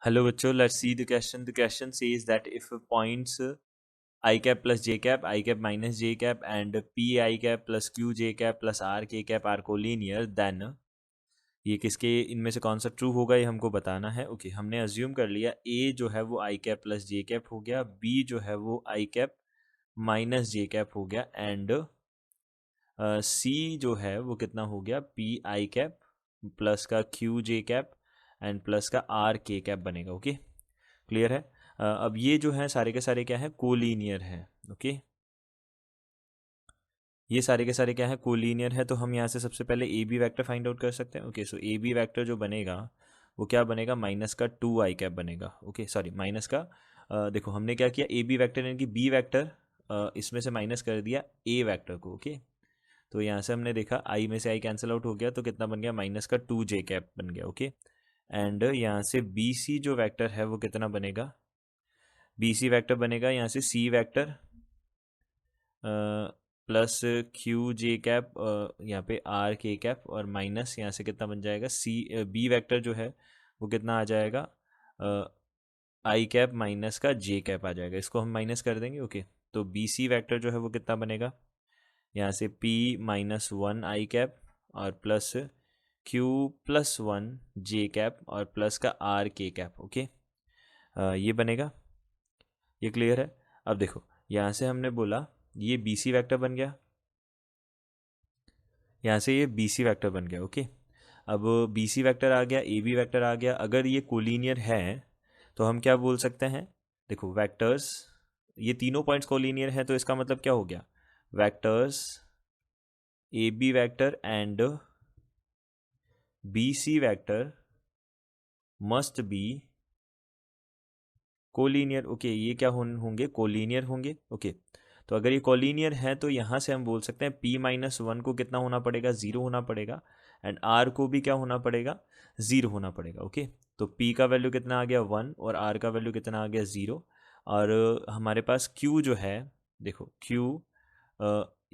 Hello, bachcho. Let's see the question. The question says that if points I cap plus j cap, I cap minus j cap, and p I cap plus q j cap plus r k cap are collinear, then ये किसके इनमें से कौन सा true होगा ये हमको बताना है. ओके हमने अज्यूम कर लिया ए जो है वो आई कैप प्लस जे कैप हो गया, बी जो है वो आई कैप माइनस जे कैप हो गया, एंड सी जो है वो कितना हो गया पी आई कैप प्लस का Q J cap and plus का आर के कैप बनेगा. ओके क्लियर है. अब ये जो है सारे के सारे क्या है कोलीनियर है. ओके ये सारे के सारे क्या है कोलीनियर है. तो हम यहाँ से सबसे पहले A B vector find out कर सकते हैं. Okay so A B vector जो बनेगा वो क्या बनेगा माइनस का टू आई कैप बनेगा. ओके सॉरी माइनस का देखो हमने क्या किया ए बी वैक्टर यानी कि बी वैक्टर इसमें से माइनस कर दिया ए वैक्टर को. ओके तो यहाँ से हमने देखा आई में से आई कैंसिल आउट हो गया तो कितना बन गया माइनस का टू जे कैप बन गया. ओके एंड यहाँ से बी सी जो वैक्टर है वो कितना बनेगा बी सी वैक्टर बनेगा यहाँ से सी वैक्टर प्लस क्यू जे कैप यहाँ पे आर के कैप और माइनस यहाँ से कितना बन जाएगा सी बी वैक्टर जो है वो कितना आ जाएगा आई कैप माइनस का जे कैप आ जाएगा. इसको हम माइनस कर देंगे. ओके तो बी सी वैक्टर जो है वो कितना बनेगा यहाँ से p minus one I cap और plus q plus one J cap और प्लस का आर के कैप. ओके ये बनेगा. ये क्लियर है. अब देखो यहाँ से हमने बोला ये बी सी वैक्टर बन गया, यहाँ से ये बी सी वैक्टर बन गया. ओके अब बी सी वैक्टर आ गया ए बी वैक्टर आ गया. अगर ये कोलीनियर है तो हम क्या बोल सकते हैं देखो वैक्टर्स ये तीनों पॉइंट्स कोलीनियर है तो इसका मतलब क्या हो गया vectors A B vector and B C vector must be collinear. Okay ये क्या होंगे कोलीनियर होंगे. ओके तो अगर ये कोलीनियर है तो यहाँ से हम बोल सकते हैं p माइनस वन को कितना होना पड़ेगा ज़ीरो होना पड़ेगा एंड r को भी क्या होना पड़ेगा ज़ीरो होना पड़ेगा. ओके तो p का वैल्यू कितना आ गया वन और r का वैल्यू कितना आ गया ज़ीरो. और हमारे पास q जो है देखो q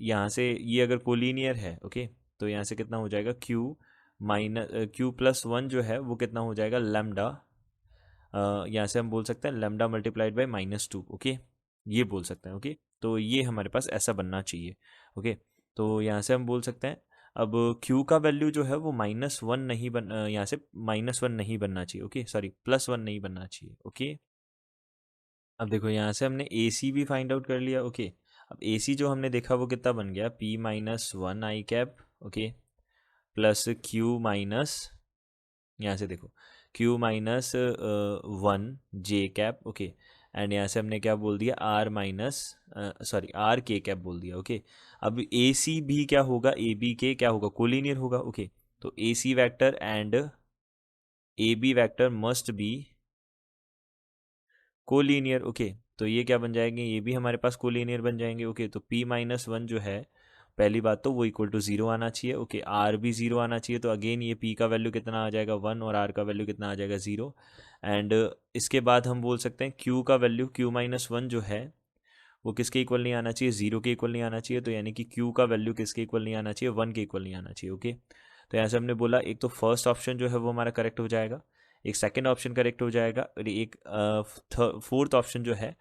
यहाँ से ये अगर कोलीनियर है ओके तो यहाँ से कितना हो जाएगा q minus q plus one जो है वो कितना हो जाएगा लैम्डा यहाँ से हम बोल सकते हैं lambda multiplied by minus two. Okay ये बोल सकते हैं. ओके तो ये हमारे पास ऐसा बनना चाहिए. ओके तो यहाँ से हम बोल सकते हैं अब Q का वैल्यू जो है वो माइनस वन नहीं बन यहाँ से माइनस वन नहीं बनना चाहिए. ओके सॉरी प्लस वन नहीं बनना चाहिए. ओके अब देखो यहाँ से हमने ए सी भी फाइंड आउट कर लिया. ओके अब ए सी जो हमने देखा वो कितना बन गया p minus one I cap okay plus Q minus यहाँ से देखो q minus one J cap. Okay and यहाँ से हमने क्या बोल दिया r माइनस सॉरी r के कैप बोल दिया. ओके अब ए सी भी क्या होगा ए बी के क्या होगा कोलीनियर होगा. ओके तो A C vector and A B vector must be collinear. Okay तो ये क्या बन जाएंगे ये भी हमारे पास कोलीनियर बन जाएंगे. ओके तो p माइनस वन जो है पहली बात तो वो इक्वल टू ज़ीरो आना चाहिए. ओके आर भी ज़ीरो आना चाहिए. तो अगेन ये p का वैल्यू कितना आ जाएगा वन और r का वैल्यू कितना आ जाएगा ज़ीरो. एंड इसके बाद हम बोल सकते हैं q का वैल्यू q माइनस वन जो है वो किसके इक्वल नहीं आना चाहिए ज़ीरो के इक्वल नहीं आना चाहिए. तो यानी कि q का वैल्यू किसके इक्वल नहीं आना चाहिए वन के इक्वल नहीं आना चाहिए. ओके तो यहाँ से हमने बोला एक तो फर्स्ट ऑप्शन जो है वो हमारा करेक्ट हो जाएगा, एक सेकेंड ऑप्शन करेक्ट हो जाएगा और एक फोर्थ ऑप्शन जो है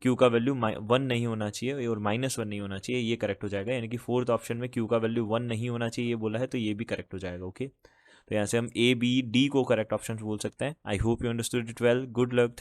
क्यू का वैल्यू वन नहीं होना चाहिए और माइनस वन नहीं होना चाहिए ये करेक्ट हो जाएगा. यानी कि फोर्थ ऑप्शन में क्यू का वैल्यू वन नहीं होना चाहिए ये बोला है तो ये भी करेक्ट हो जाएगा. ओके तो यहाँ से हम ए बी डी को करेक्ट ऑप्शन बोल सकते हैं. I hope you understood it well. Good luck.